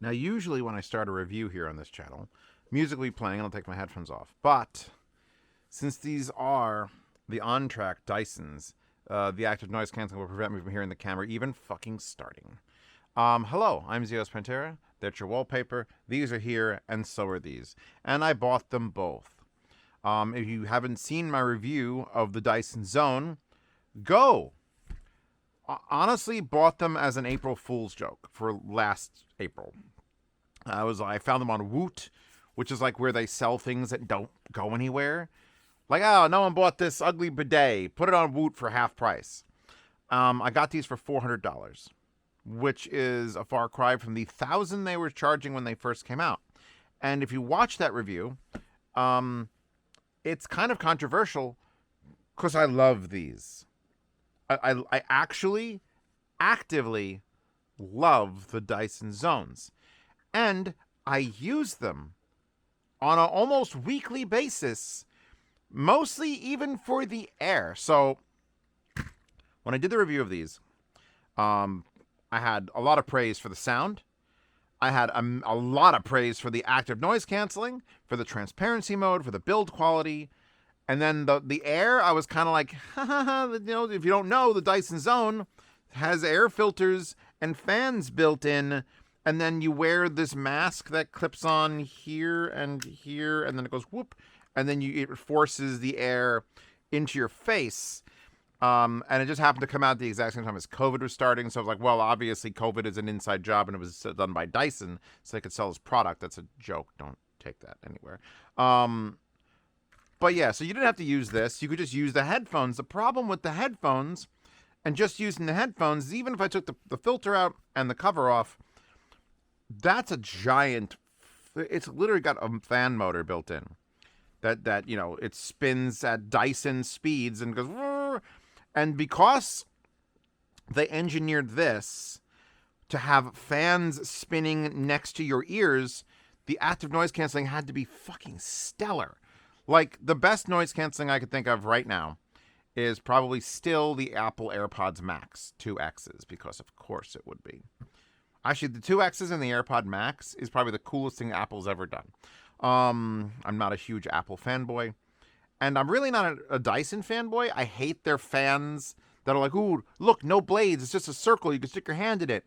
Now, usually when I start a review here on this channel, music will be playing and I'll take my headphones off. But since these are the OnTrac Dysons, the active noise canceling will prevent me from hearing the camera even fucking starting. Hello, I'm Zeospantera. That's your wallpaper. These are here, and so are these. And I bought them both. If you haven't seen my review of the Dyson Zone, go! Honestly, bought them as an April Fool's joke for last April. I found them on Woot, which is like where they sell things that don't go anywhere. Like, oh, no one bought this ugly bidet. Put it on Woot for half price. I got these for $400, which is a far cry from the $1,000 they were charging when they first came out. And if you watch that review, it's kind of controversial because I love these. I actually actively love the Dyson Zones. And I use them on an almost weekly basis, mostly even for the air. So when I did the review of these, I had a lot of praise for the sound. I had a lot of praise for the active noise canceling, for the transparency mode, for the build quality. And then the air, I was kind of like, if you don't know, the Dyson Zone has air filters and fans built in. And then you wear this mask that clips on here, and then it goes whoop. And then it forces the air into your face. And it just happened to come out at the exact same time as COVID was starting. So I was like, well, obviously COVID is an inside job and it was done by Dyson so they could sell his product. That's a joke. Don't take that anywhere. But yeah, so you didn't have to use this. You could just use the headphones. The problem with the headphones and just using the headphones is even if I took the filter out and the cover off, that's a giant, it's literally got a fan motor built in that it spins at Dyson speeds and goes, Whoa! And because they engineered this to have fans spinning next to your ears, the active noise canceling had to be fucking stellar. Like, the best noise canceling I could think of right now is probably still the Apple AirPods Max 2Xs, because of course it would be. Actually, the 2Xs and the AirPod Max is probably the coolest thing Apple's ever done. I'm not a huge Apple fanboy. And I'm really not a Dyson fanboy. I hate their fans that are like, ooh, look, no blades. It's just a circle. You can stick your hand in it.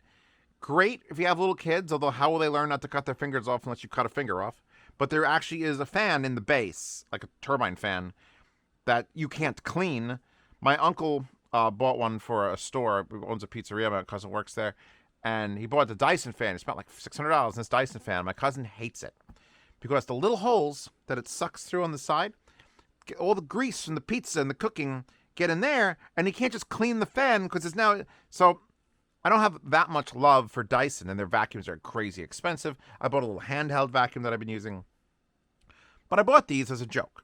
Great if you have little kids, although how will they learn not to cut their fingers off unless you cut a finger off? But there actually is a fan in the base, like a turbine fan, that you can't clean. My uncle bought one for a store. He owns a pizzeria. My cousin works there. And he bought the Dyson fan. He spent like $600 on this Dyson fan. My cousin hates it because the little holes that it sucks through on the side, all the grease from the pizza and the cooking get in there, and he can't just clean the fan because it's now... So I don't have that much love for Dyson, and their vacuums are crazy expensive. I bought a little handheld vacuum that I've been using. But I bought these as a joke.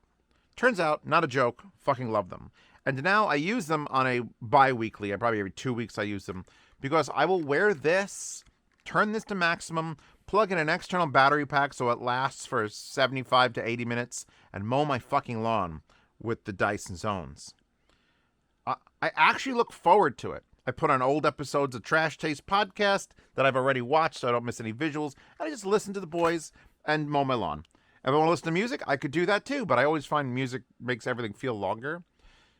Turns out, not a joke. Fucking love them. And now I use them on a bi-weekly. Probably every 2 weeks I use them. Because I will wear this, turn this to maximum, plug in an external battery pack so it lasts for 75 to 80 minutes, and mow my fucking lawn with the Dyson Zones. I actually look forward to it. I put on old episodes of Trash Taste podcast that I've already watched so I don't miss any visuals, and I just listen to the boys and mow my lawn. If I want to listen to music, I could do that too, but I always find music makes everything feel longer.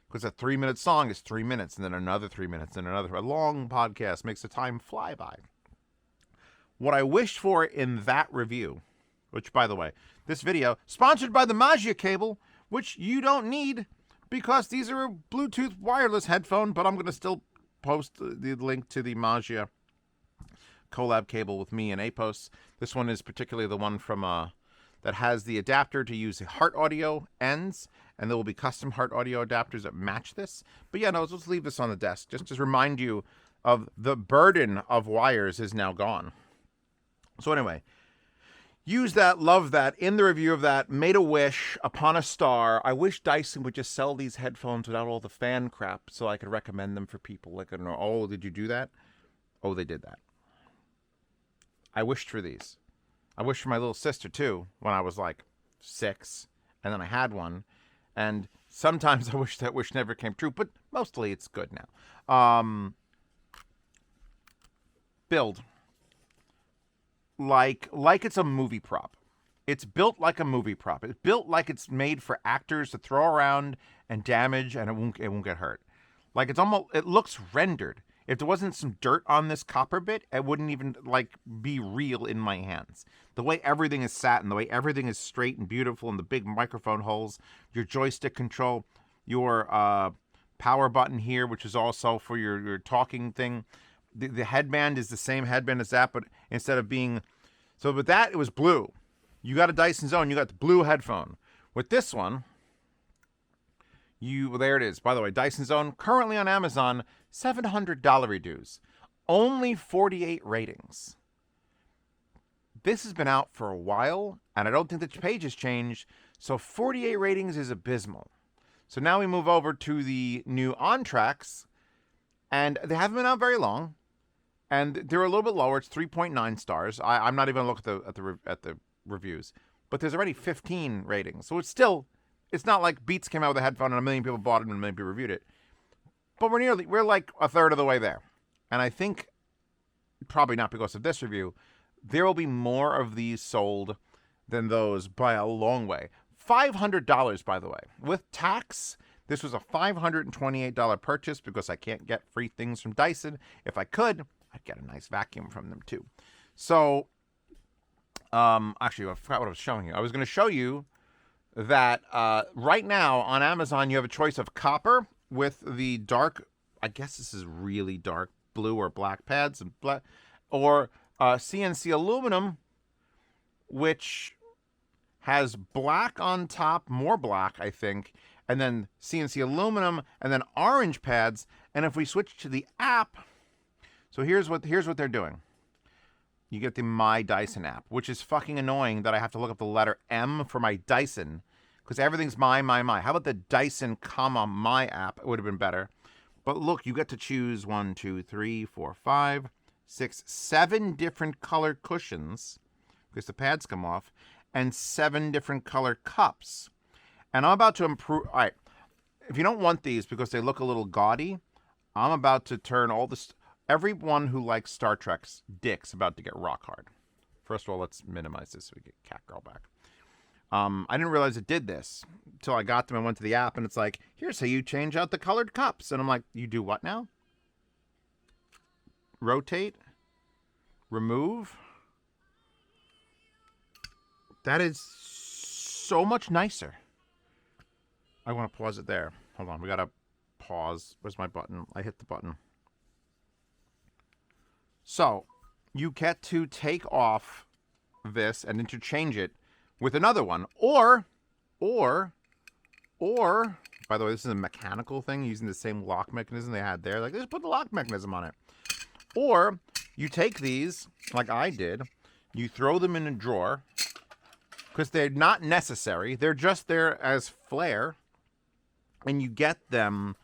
Because a 3-minute song is 3 minutes, and then another 3 minutes, and another. A long podcast makes the time fly by. What I wished for in that review, which, by the way, this video, sponsored by the Magia cable, which you don't need, because these are a Bluetooth wireless headphone, but I'm going to still post the link to the Magia collab cable with me and Apos. This one is particularly the one from... that has the adapter to use the heart audio ends, and there will be custom heart audio adapters that match this. But yeah, no, let's leave this on the desk. Just remind you of the burden of wires is now gone. So anyway, use that, love that, in the review of that, made a wish upon a star. I wish Dyson would just sell these headphones without all the fan crap so I could recommend them for people. Like, I don't know, oh, did you do that? Oh, they did that. I wished for these. I wished for my little sister, too, when I was, like, 6. And then I had one. And sometimes I wish that wish never came true. But mostly it's good now. Build. like it's a movie prop. It's built like a movie prop. It's built like it's made for actors to throw around and damage, and it won't get hurt. Like it looks rendered. If there wasn't some dirt on this copper bit, it wouldn't even like be real in my hands. The way everything is sat and the way everything is straight and beautiful, and the big microphone holes, your joystick control, your power button here, which is also for your talking thing. The headband is the same headband as that, but instead of being... So with that, it was blue. You got a Dyson Zone, you got the blue headphone. With this one, there it is. By the way, Dyson Zone, currently on Amazon, $700 reduce. Only 48 ratings. This has been out for a while, and I don't think the page has changed, so 48 ratings is abysmal. So now we move over to the new OnTracs, and they haven't been out very long, and they're a little bit lower. It's 3.9 stars. I'm not even going to look at the reviews, but there's already 15 ratings. So it's not like Beats came out with a headphone and a million people bought it and a million people reviewed it. But we're like a third of the way there. And I think, probably not because of this review, there will be more of these sold than those by a long way. $500, by the way. With tax, this was a $528 purchase because I can't get free things from Dyson. If I could, I'd get a nice vacuum from them too. So, actually, I forgot what I was showing you. I was going to show you that right now on Amazon, you have a choice of copper with the dark, I guess this is really dark blue or black pads, and black, or CNC aluminum, which has black on top, more black, I think, and then CNC aluminum, and then orange pads. And if we switch to the app, so here's what they're doing. You get the MyDyson app, which is fucking annoying that I have to look up the letter M for my Dyson, because everything's my. How about the Dyson, my app? It would have been better. But look, you get to choose 1, 2, 3, 4, 5, 6, 7 different color cushions, because the pads come off, and 7 different color cups. And I'm about to improve. All right, if you don't want these because they look a little gaudy, I'm about to turn all this... Everyone who likes Star Trek's dick's about to get rock hard. First of all, let's minimize this so we get Catgirl back. I didn't realize it did this until I got them and went to the app, and it's like, here's how you change out the colored cups. And I'm like, you do what now? Rotate? Remove? That is so much nicer. I want to pause it there. Hold on, we got to pause. Where's my button? I hit the button. So, you get to take off this and interchange it with another one. Or, by the way, this is a mechanical thing using the same lock mechanism they had there. Like, just put the lock mechanism on it. Or, you take these, like I did, you throw them in a drawer, because they're not necessary. They're just there as flair. And you get them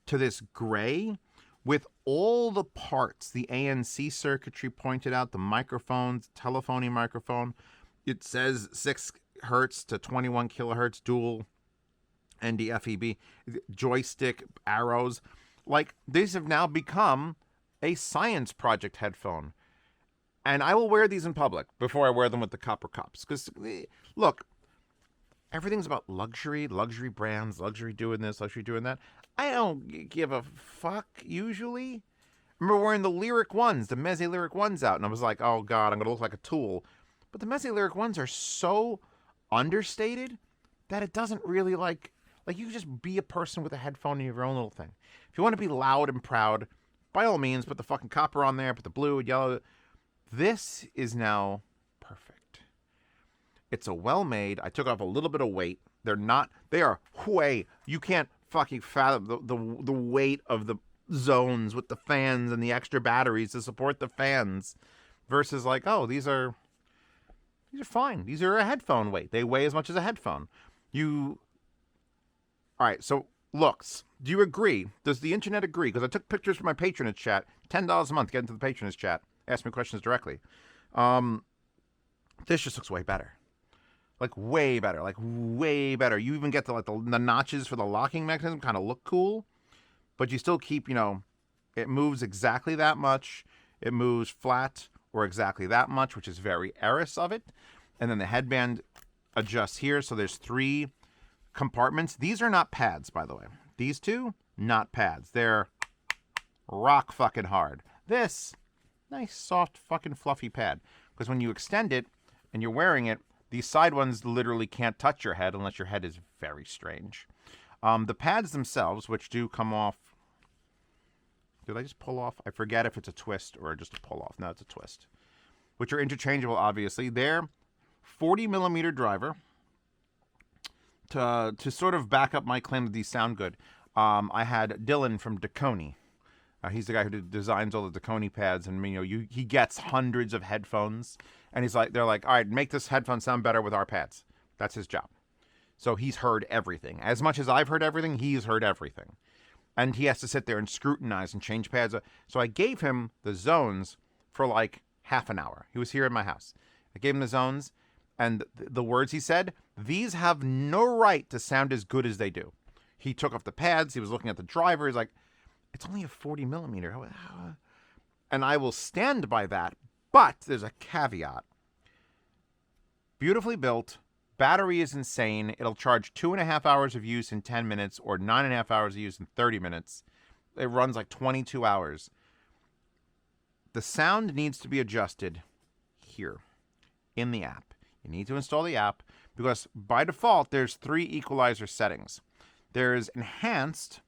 to this gray with all the parts, the ANC circuitry pointed out, the microphones, telephony microphone. It says 6 hertz to 21 kilohertz dual ND-FEB, joystick, arrows. Like, these have now become a science project headphone. And I will wear these in public before I wear them with the copper cups. Because, look, everything's about luxury brands, luxury doing this, luxury doing that. I don't give a fuck, usually. I remember wearing the Lyric ones, the Meze Lyric ones out, and I was like, oh, God, I'm going to look like a tool. But the Meze Lyric ones are so understated that it doesn't really, like you can just be a person with a headphone in your own little thing. If you want to be loud and proud, by all means, put the fucking copper on there, put the blue and yellow. This is now perfect. It's a well-made. I took off a little bit of weight. They are way. You can't fucking fathom the weight of the zones with the fans and the extra batteries to support the fans versus like, oh, these are fine. These are a headphone weight. They weigh as much as a headphone. All right, so looks. Do you agree? Does the internet agree? Because I took pictures from my patronage chat. $10 a month to get into the patronage chat. Ask me questions directly. This just looks way better. Like, way better. Like, way better. You even get the notches for the locking mechanism kind of look cool. But you still keep, it moves exactly that much. It moves flat or exactly that much, which is very Eris of it. And then the headband adjusts here. So there's 3 compartments. These are not pads, by the way. These 2, not pads. They're rock fucking hard. This, nice, soft, fucking fluffy pad. Because when you extend it and you're wearing it, these side ones literally can't touch your head unless your head is very strange. The pads themselves, which do come off. Did I just pull off? I forget if it's a twist or just a pull off. No, it's a twist. Which are interchangeable, obviously. They're 40 millimeter driver. To sort of back up my claim that these sound good, I had Dylan from Deconi. He's the guy who designs all the Deconi pads, and he gets hundreds of headphones, and they're like, all right, make this headphone sound better with our pads. That's his job. So he's heard everything. As much as I've heard everything, he's heard everything. And he has to sit there and scrutinize and change pads. So I gave him the zones for like half an hour. He was here in my house. I gave him the zones, and the words he said, these have no right to sound as good as they do. He took off the pads. He was looking at the driver. He's like, it's only a 40 millimeter. And I will stand by that. But there's a caveat. Beautifully built. Battery is insane. It'll charge 2.5 hours of use in 10 minutes or 9.5 hours of use in 30 minutes. It runs like 22 hours. The sound needs to be adjusted here in the app. You need to install the app because by default, there's 3 equalizer settings. There's enhanced,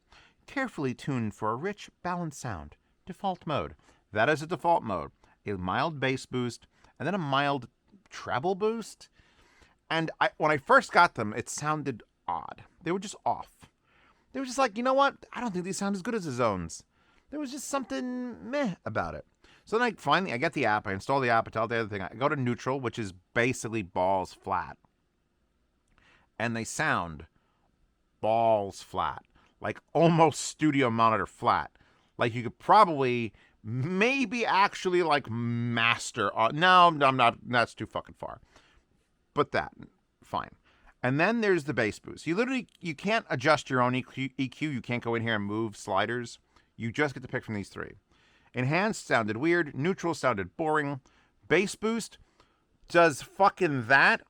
carefully tuned for a rich, balanced sound, default mode. That is a default mode. A mild bass boost and then a mild treble boost. And when I first got them, it sounded odd. They were just off. They were just like, you know what? I don't think these sound as good as the Zones. There was just something meh about it. So then I get the app. I install the app. I tell the other thing. I go to neutral, which is basically balls flat. And they sound balls flat. Like almost studio monitor flat. Like you could probably, maybe actually like master. No, I'm not. That's too fucking far. But that, fine. And then there's the bass boost. You can't adjust your own EQ. You can't go in here and move sliders. You just get to pick from these 3. Enhanced sounded weird. Neutral sounded boring. Bass boost does fucking that.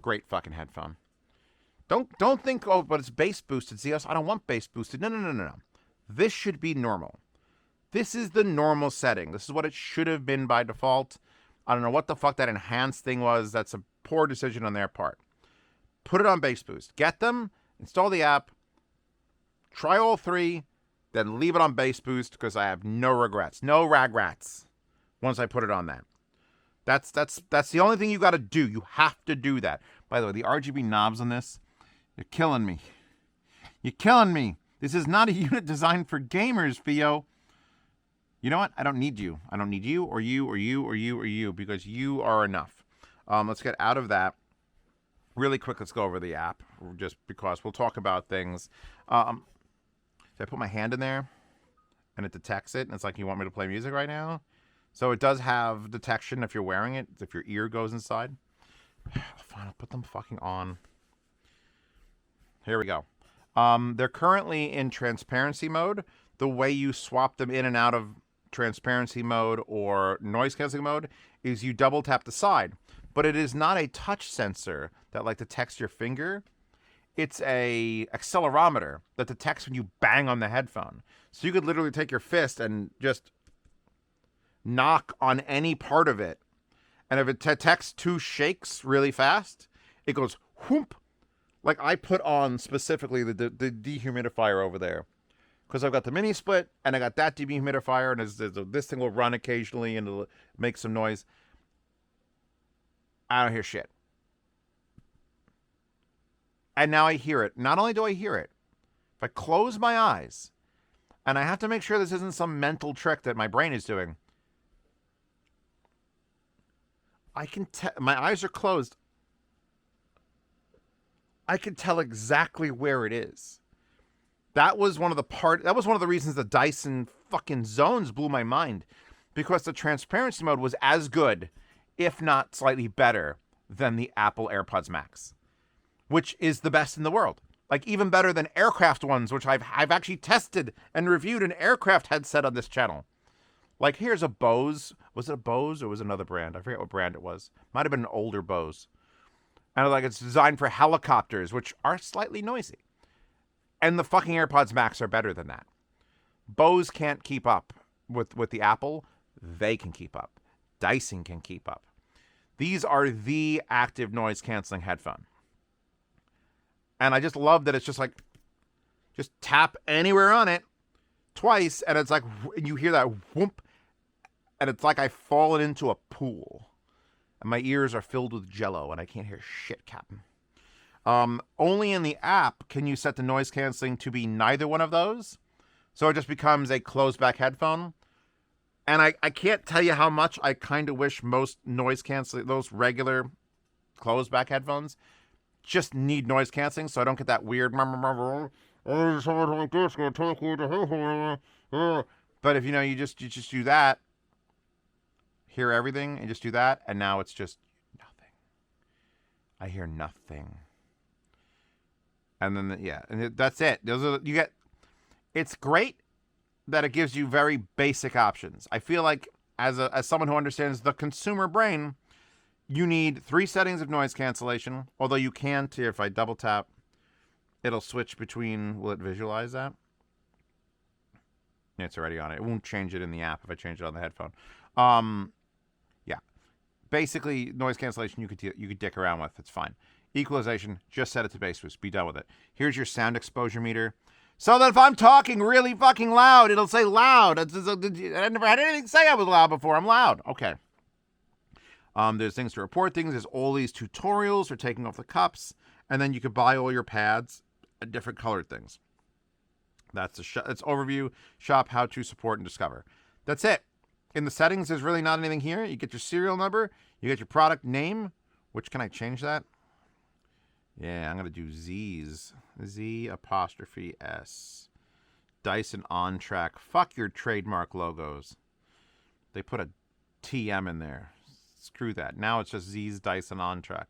Great fucking headphone. Don't think, oh, but it's bass boosted. Zeos, I don't want bass boosted. No. This should be normal. This is the normal setting. This is what it should have been by default. I don't know what the fuck that enhanced thing was. That's a poor decision on their part. Put it on bass boost. Get them, install the app, try all 3, then leave it on bass boost because I have no regrets. No ragrats once I put it on that. That's the only thing you got to do. You have to do that. By the way, the RGB knobs on this, you're killing me. You're killing me. This is not a unit designed for gamers, Theo. You know what? I don't need you. I don't need you or you or you or you or you because you are enough. Let's get out of that. Really quick, let's go over the app just because we'll talk about things. So I put my hand in there and it detects it. And it's like, you want me to play music right now? So it does have detection if you're wearing it, if your ear goes inside. Fine, I'll put them fucking on. Here we go. They're currently in transparency mode. The way you swap them in and out of transparency mode or noise canceling mode is you double tap the side. But it is not a touch sensor that like detects your finger. It's a accelerometer that detects when you bang on the headphone. So you could literally take your fist and just knock on any part of it. And if it detects 2 shakes really fast, it goes whoop. Like I put on specifically the dehumidifier over there. Because I've got the mini split and I got that dehumidifier and this thing will run occasionally and it'll make some noise. I don't hear shit. And now I hear it. Not only do I hear it, if I close my eyes, and I have to make sure this isn't some mental trick that my brain is doing, I can tell, my eyes are closed. I can tell exactly where it is. That was one of the reasons the Dyson fucking Zones blew my mind. Because the transparency mode was as good, if not slightly better, than the Apple AirPods Max. Which is the best in the world. Like even better than aircraft ones, which I've actually tested and reviewed an aircraft headset on this channel. Like here's a Bose Was it a Bose or was it another brand? I forget what brand it was. Might have been an older Bose. And like it's designed for helicopters, which are slightly noisy. And the fucking AirPods Max are better than that. Bose can't keep up with the Apple. They can keep up. Dyson can keep up. These are the active noise canceling headphone. And I just love that it's just like, just tap anywhere on it twice, and it's like, you hear that whoomp, and it's like I've fallen into a pool. And my ears are filled with jello, and I can't hear shit, Captain. Only in the app can you set the noise canceling to be neither one of those. So it just becomes a closed back headphone. And I can't tell you how much I kind of wish most noise canceling, those regular closed back headphones, just need noise canceling so I don't get that weird. But if you just do that, hear everything, and just do that, and now it's just nothing. I hear nothing. And then and that's it. It's great that it gives you very basic options. I feel like as someone who understands the consumer brain, you need 3 settings of noise cancellation. Although you can't here, if I double tap, it'll switch between. Will it visualize that? It's already on it. It won't change it in the app if I change it on the headphone. Basically, noise cancellation you could dick around with. It's fine. Equalization, just set it to bass boost. Be done with it. Here's your sound exposure meter. So that if I'm talking really fucking loud, it'll say loud. I never had anything say I was loud before. I'm loud. Okay. There's things to report things. There's all these tutorials for taking off the cups. And then you could buy all your pads and different colored things. That's that's overview, shop, how to, support, and discover. That's it. In the settings, there's really not anything here. You get your serial number. You get your product name. Which, can I change that? Yeah, I'm going to do Z's. Z''S. Dyson OnTrac. Fuck your trademark logos. They put a TM in there. Screw that. Now it's just Z's Dyson OnTrac.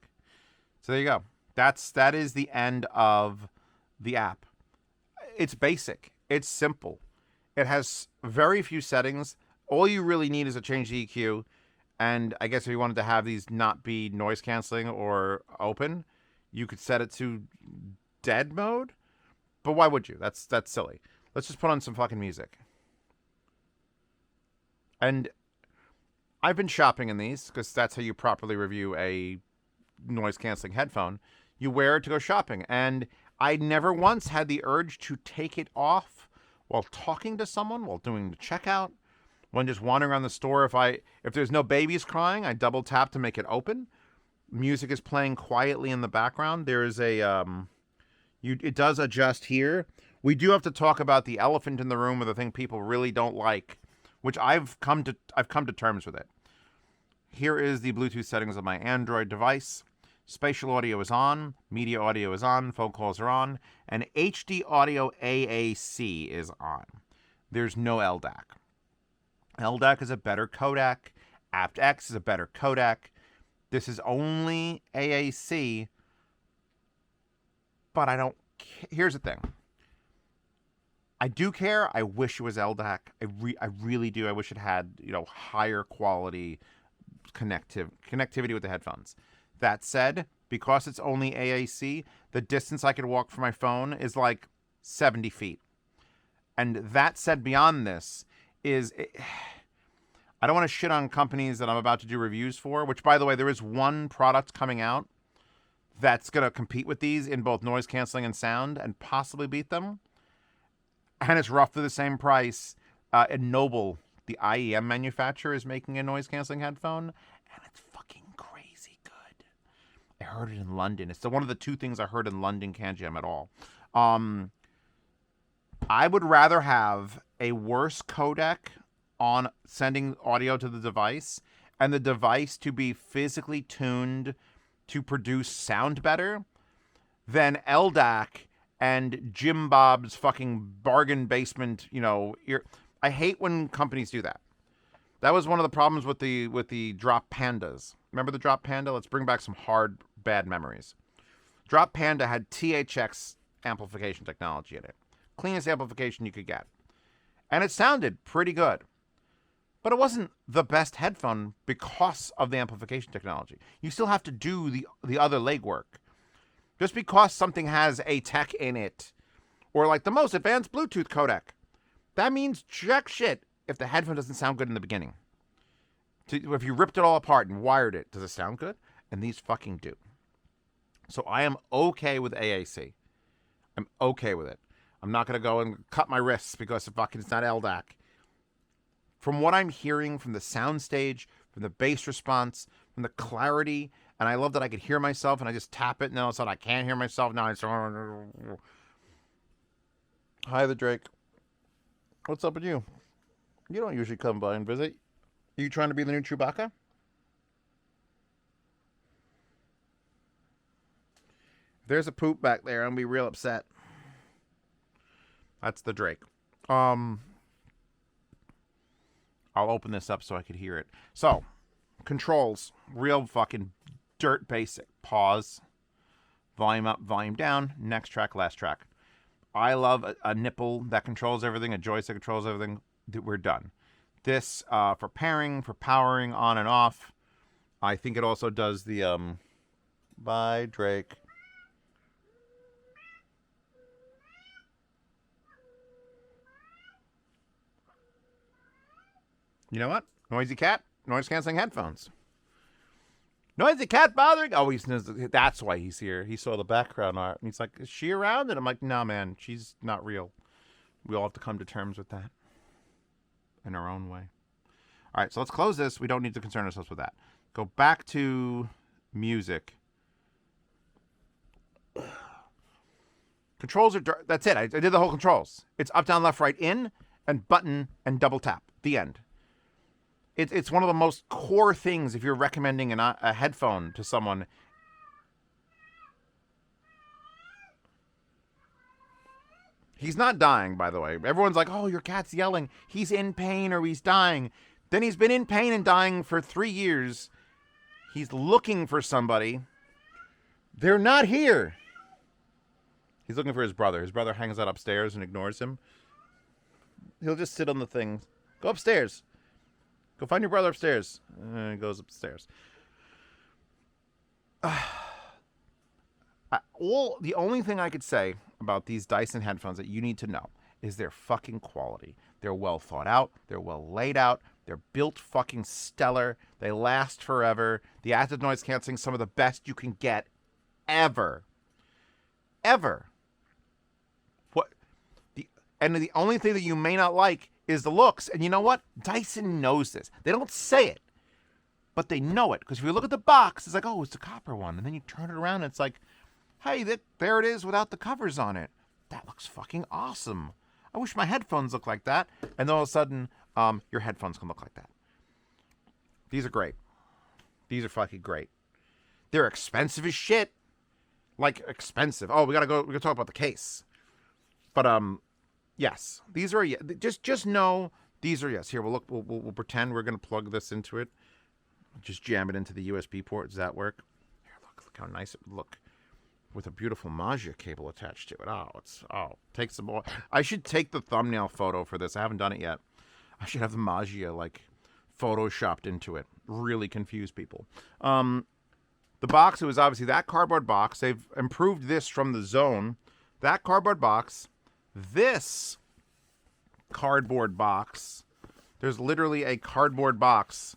So there you go. That is the end of the app. It's basic. It's simple. It has very few settings. All you really need is to change the EQ. And I guess if you wanted to have these not be noise canceling or open, you could set it to dead mode. But why would you? That's silly. Let's just put on some fucking music. And I've been shopping in these because that's how you properly review a noise canceling headphone. You wear it to go shopping. And I never once had the urge to take it off while talking to someone, while doing the checkout, when just wandering around the store. If there's no babies crying, I double tap to make it open. Music is playing quietly in the background. There is it does adjust here. We do have to talk about the elephant in the room, or the thing people really don't like, which I've come to terms with it. Here is the Bluetooth settings of my Android device. Spatial audio is on, media audio is on, phone calls are on, and HD audio AAC is on. There's no LDAC. LDAC is a better codec. aptX is a better codec. This is only AAC, but I don't care. Here's the thing. I do care. I wish it was LDAC. I really do. I wish it had, higher quality connectivity with the headphones. That said, because it's only AAC, the distance I could walk from my phone is like 70 feet. And that said, beyond this I don't want to shit on companies that I'm about to do reviews for, which, by the way, there is one product coming out that's going to compete with these in both noise canceling and sound and possibly beat them. And it's roughly the same price. And Noble, the IEM manufacturer, is making a noise canceling headphone, and it's fucking crazy good. I heard it in London. It's one of the 2 things I heard in London can't jam at all. I would rather have a worse codec on sending audio to the device, and the device to be physically tuned to produce sound better, than LDAC and Jim Bob's fucking bargain basement, ear. I hate when companies do that. That was one of the problems with the Drop Pandas. Remember the Drop Panda? Let's bring back some hard, bad memories. Drop Panda had THX amplification technology in it. Cleanest amplification you could get. And it sounded pretty good. But it wasn't the best headphone because of the amplification technology. You still have to do the other legwork. Just because something has a tech in it, or like the most advanced Bluetooth codec, that means jack shit if the headphone doesn't sound good in the beginning. If you ripped it all apart and wired it, does it sound good? And these fucking do. So I am okay with AAC. I'm okay with it. I'm not going to go and cut my wrists because it's not LDAC. From what I'm hearing from the soundstage, from the bass response, from the clarity, and I love that I could hear myself and I just tap it and all of a sudden I can't hear myself. Now it's... Hi, the Drake. What's up with you? You don't usually come by and visit. Are you trying to be the new Chewbacca? If there's a poop back there, I'm going to be real upset. That's the Drake. I'll open this up so I could hear it. So, controls. Real fucking dirt basic. Pause. Volume up, volume down. Next track, last track. I love a nipple that controls everything, a joystick controls everything. We're done. This, for pairing, for powering on and off. I think it also does the, bye, Drake. You know what? Noisy cat, noise canceling headphones. Noisy cat bothering? Oh, that's why he's here. He saw the background art and he's like, is she around? And I'm like, no, man, she's not real. We all have to come to terms with that in our own way. All right, so let's close this. We don't need to concern ourselves with that. Go back to music. Controls are... That's it. I did the whole controls. It's up, down, left, right, in, and button, and double tap. The end. It's one of the most core things if you're recommending a headphone to someone. He's not dying, by the way. Everyone's like, oh, your cat's yelling. He's in pain or he's dying. Then he's been in pain and dying for 3 years. He's looking for somebody. They're not here. He's looking for his brother. His brother hangs out upstairs and ignores him. He'll just sit on the thing. Go upstairs. Go find your brother upstairs. And he goes upstairs. The only thing I could say about these Dyson headphones that you need to know is their fucking quality. They're well thought out. They're well laid out. They're built fucking stellar. They last forever. The active noise canceling, some of the best you can get ever. Ever. The only thing that you may not like is the looks. And you know what? Dyson knows this. They don't say it, but they know it. Because if you look at the box, it's like, oh, it's a copper one. And then you turn it around and it's like, hey, there it is without the covers on it. That looks fucking awesome. I wish my headphones looked like that. And then all of a sudden, your headphones can look like that. These are great. These are fucking great. They're expensive as shit. Like, expensive. Oh, we gotta talk about the case. But, yes. These are, just know these are, yes. Here, we'll pretend we're gonna plug this into it. Just jam it into the USB port. Does that work? Here, look how nice it would look. With a beautiful Magia cable attached to it. Take some more. I should take the thumbnail photo for this. I haven't done it yet. I should have the Magia, like, photoshopped into it. Really confuse people. The box, it was obviously that cardboard box. They've improved this from the Zone. That cardboard box. This cardboard box. There's literally a cardboard box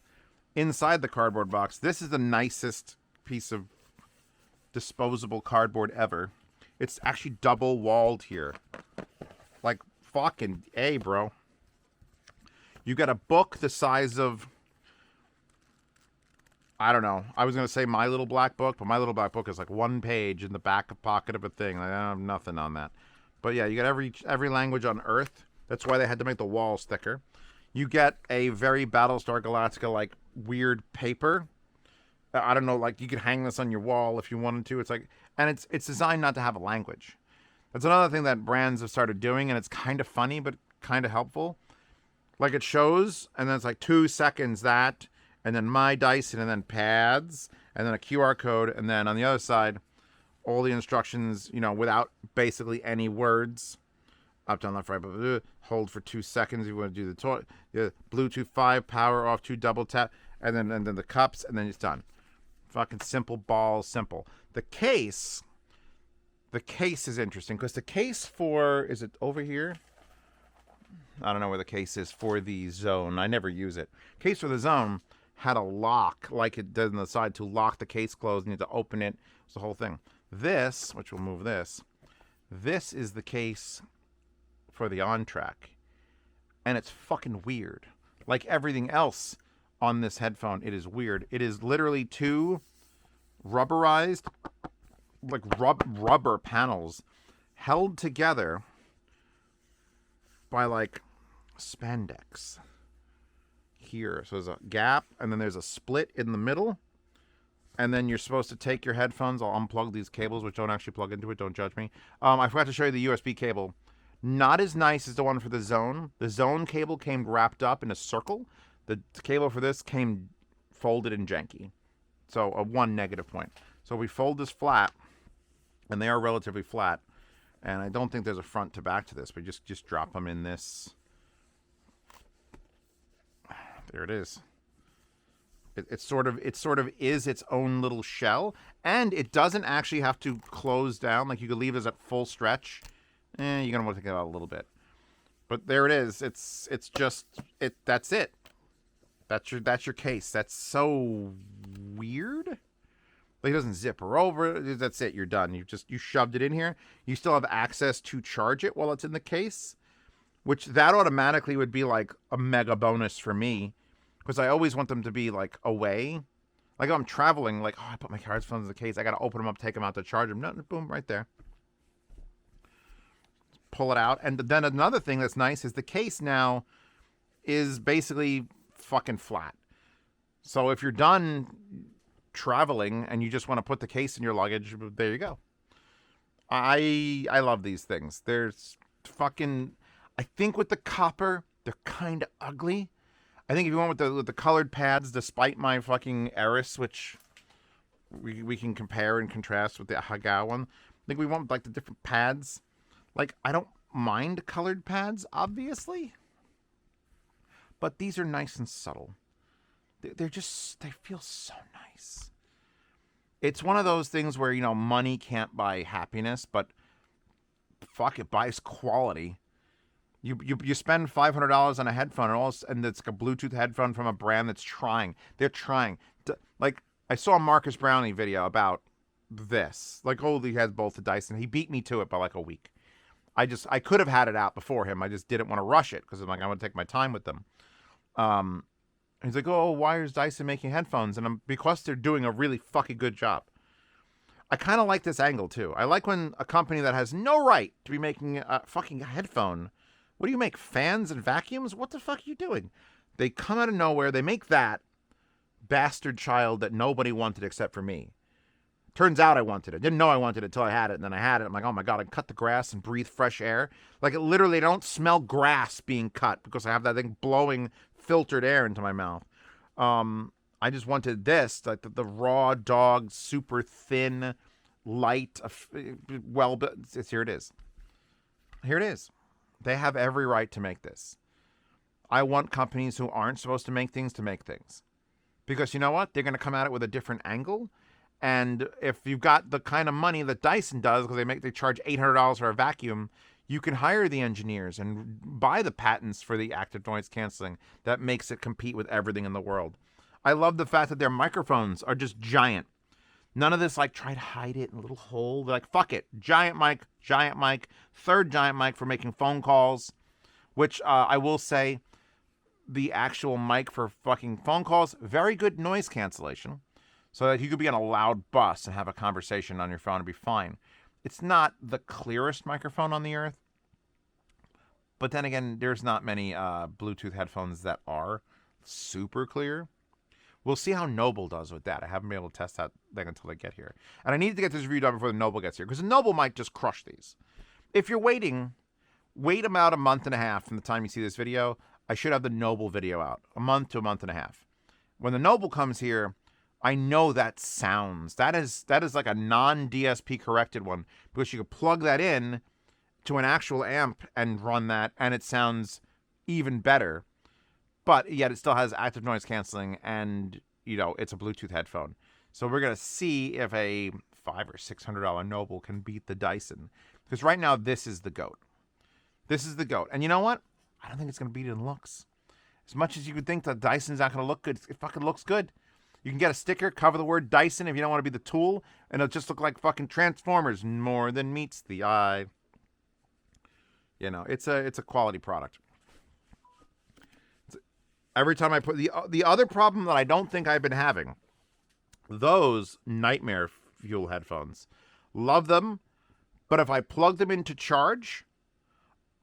inside the cardboard box. This is the nicest piece of disposable cardboard ever. It's actually double walled here. Like fucking A, bro. You got a book the size of, I don't know. I was going to say My Little Black Book, but My Little Black Book is like one page in the back pocket of a thing. Like, I don't have nothing on that. But yeah, you got every language on Earth. That's why they had to make the walls thicker. You get a very Battlestar Galactica like weird paper. I don't know, like you could hang this on your wall if you wanted to. It's like, and it's designed not to have a language. That's another thing that brands have started doing, and it's kind of funny but kind of helpful. Like it shows, and then it's like 2 seconds that, and then MyDyson, and then pads, and then a QR code, and then on the other side, all the instructions, without basically any words. up, down, left, right, hold for 2 seconds. You want to do the Bluetooth 5, power off, 2 double tap, and then the cups, and then it's done. Fucking simple balls, simple. The case is interesting because the case for, is it over here? I don't know where the case is for the Zone. I never use it. Case for the Zone had a lock like it does on the side to lock the case closed. You need to open it. It's the whole thing. This, which will move this is the case for the OnTrac. And it's fucking weird. Like everything else on this headphone, it is weird. It is literally 2 rubberized, like rubber panels held together by like spandex here. So there's a gap, and then there's a split in the middle, and then you're supposed to take your headphones. I'll unplug these cables, which don't actually plug into it. Don't judge me. I forgot to show you the USB cable. Not as nice as the one for the Zone. The Zone cable came wrapped up in a circle. The cable for this came folded and janky. So a 1 negative point. So we fold this flat, and they are relatively flat. And I don't think there's a front to back to this, but just drop them in this. There it is. It sort of is its own little shell, and it doesn't actually have to close down. Like you could leave this at full stretch. You're gonna want to take it out a little bit, but there it is. It's just it. That's it. That's your case. That's so weird. Like it doesn't zip her over. That's it. You're done. You shoved it in here. You still have access to charge it while it's in the case, which that automatically would be like a mega bonus for me, because I always want them to be like away. Like if I'm traveling, like I put my headphones in the case. I got to open them up, take them out to charge them. No, boom, right there. Pull it out, and then another thing that's nice is the case now is basically fucking flat. So if you're done traveling and you just want to put the case in your luggage, there you go. I love these things. There's fucking, I think with the copper, they're kind of ugly. I think if you went with the colored pads, despite my fucking Eris, which we can compare and contrast with the Hagao one, I think we want like the different pads. Like, I don't mind colored pads, obviously, but these are nice and subtle. They feel so nice. It's one of those things where, money can't buy happiness, but fuck, it buys quality. You spend $500 on a headphone, and it's like a Bluetooth headphone from a brand that's trying. They're trying. Like, I saw a Marcus Brownie video about this. Like, he has both the Dyson. He beat me to it by like a week. I could have had it out before him. I just didn't want to rush it because I'm like, I want to take my time with them. He's like, why is Dyson making headphones? And because they're doing a really fucking good job. I kind of like this angle too. I like when a company that has no right to be making a fucking headphone. What do you make? Fans and vacuums? What the fuck are you doing? They come out of nowhere. They make that bastard child that nobody wanted except for me. Turns out I wanted it. Didn't know I wanted it until I had it, and then I had it. I'm like, oh my God, I cut the grass and breathe fresh air. Like, it literally, I don't smell grass being cut because I have that thing blowing filtered air into my mouth. I just wanted this, like the raw dog, super thin, light, here it is. Here it is. They have every right to make this. I want companies who aren't supposed to make things to make things. Because you know what? They're going to come at it with a different angle. And if you've got the kind of money that Dyson does, because they charge $800 for a vacuum, you can hire the engineers and buy the patents for the active noise canceling that makes it compete with everything in the world. I love the fact that their microphones are just giant. None of this like try to hide it in a little hole. They're like, fuck it. Giant mic, third giant mic for making phone calls, which I will say the actual mic for fucking phone calls, very good noise cancellation. So that you could be on a loud bus and have a conversation on your phone and be fine. It's not the clearest microphone on the earth. But then again, there's not many Bluetooth headphones that are super clear. We'll see how Noble does with that. I haven't been able to test that thing until they get here. And I need to get this review done before the Noble gets here. Because the Noble might just crush these. If you're waiting, wait about a month and a half from the time you see this video. I should have the Noble video out. A month to a month and a half. When the Noble comes here, I know that sounds. That is like a non-DSP corrected one, because you can plug that in to an actual amp and run that, and it sounds even better. But yet it still has active noise canceling, and it's a Bluetooth headphone. So we're gonna see if a $500 or $600 Noble can beat the Dyson, because right now this is the GOAT. This is the GOAT, and you know what? I don't think it's gonna beat it in looks. As much as you could think that Dyson's not gonna look good, it fucking looks good. You can get a sticker, cover the word Dyson if you don't want to be the tool, and it'll just look like fucking Transformers. More than meets the eye. It's a quality product. Every time I put the other problem that I don't think I've been having, those nightmare fuel headphones, love them, but if I plug them into charge,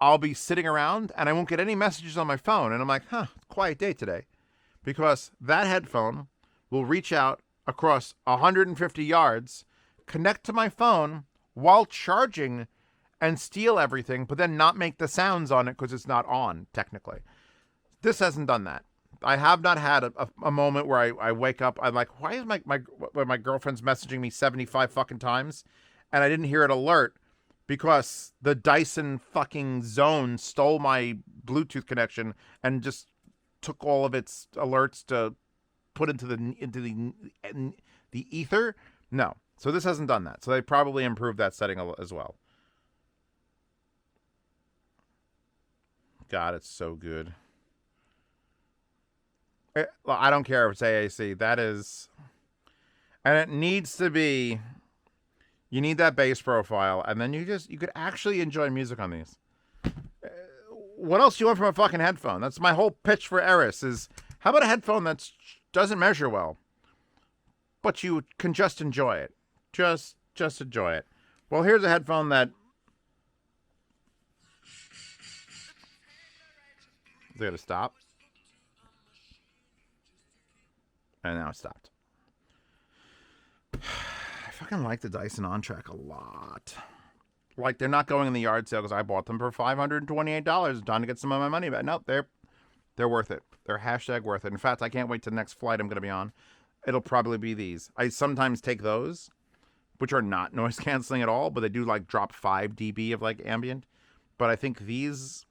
I'll be sitting around and I won't get any messages on my phone, and I'm like, quiet day today, because that headphone will reach out across 150 yards, connect to my phone while charging, and steal everything, but then not make the sounds on it because it's not on technically. This hasn't done that. I have not had a moment where I wake up, I'm like, why is my girlfriend's messaging me 75 fucking times, and I didn't hear it alert because the Dyson fucking Zone stole my Bluetooth connection and just took all of its alerts to put into the ether. No, so this hasn't done that. So they probably improved that setting as well. God, it's so good. I don't care if it's AAC. That is... And it needs to be... You need that bass profile, and then you could actually enjoy music on these. What else do you want from a fucking headphone? That's my whole pitch for Eris is, how about a headphone that doesn't measure well, but you can just enjoy it? Just enjoy it. Well, here's a headphone that... Is it going to stop? And now it stopped. I fucking like the Dyson OnTrac a lot. Like, they're not going in the yard sale because I bought them for $528. Time to get some of my money back. Nope, they're worth it. They're hashtag worth it. In fact, I can't wait to the next flight I'm going to be on. It'll probably be these. I sometimes take those, which are not noise canceling at all, but they do like drop 5 dB of like ambient. But I think these,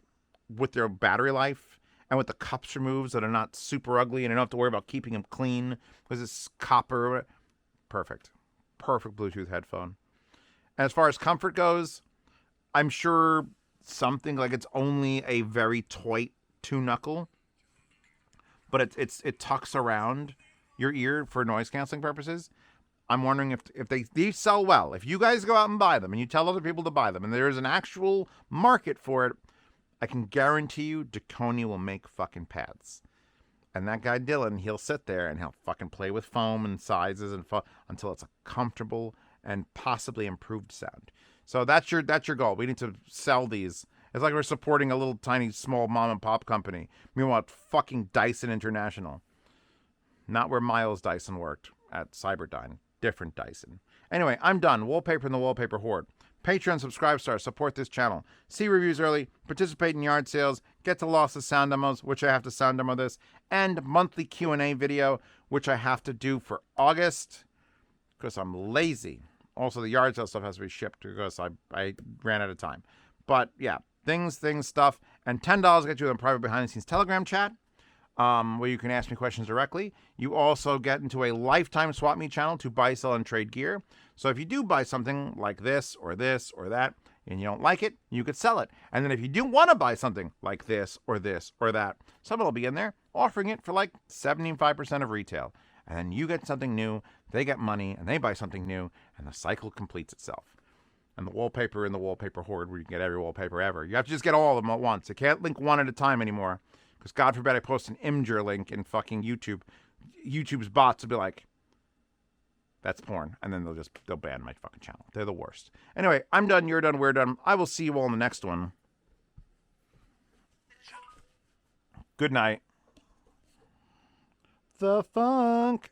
with their battery life, and with the cups removed so they're not super ugly and I don't have to worry about keeping them clean because it's copper. Perfect. Perfect Bluetooth headphone. And as far as comfort goes, I'm sure something like it's only a very tight 2-knuckle, but it tucks around your ear for noise canceling purposes. I'm wondering if these sell well. If you guys go out and buy them and you tell other people to buy them and there's an actual market for it, I can guarantee you Deconi will make fucking pads. And that guy Dylan, he'll sit there and he'll fucking play with foam and sizes and until it's a comfortable and possibly improved sound. So that's your goal. We need to sell these. It's like we're supporting a little tiny small mom and pop company. Meanwhile, fucking Dyson International. Not where Miles Dyson worked at Cyberdyne. Different Dyson. Anyway, I'm done. Wallpaper in the Wallpaper Horde. Patreon, subscribe star, support this channel. See reviews early, participate in yard sales, get to lossless sound demos, which I have to sound demo this, and monthly Q&A video, which I have to do for August because I'm lazy. Also, the yard sale stuff has to be shipped because I ran out of time. But yeah, things, stuff, and $10 get you in a private behind-the-scenes Telegram chat, where you can ask me questions directly. You also get into a lifetime swap meet channel to buy, sell, and trade gear. So if you do buy something like this or that, and you don't like it, you could sell it. And then if you do want to buy something like this or that, someone will be in there offering it for like 75% of retail. And then you get something new, they get money, and they buy something new, and the cycle completes itself. And the wallpaper in the Wallpaper Horde, where you can get every wallpaper ever. You have to just get all of them at once. You can't link one at a time anymore. Because God forbid I post an Imgur link in fucking YouTube. YouTube's bots will be like, that's porn. And then they'll ban my fucking channel. They're the worst. Anyway, I'm done. You're done. We're done. I will see you all in the next one. Good night. The funk.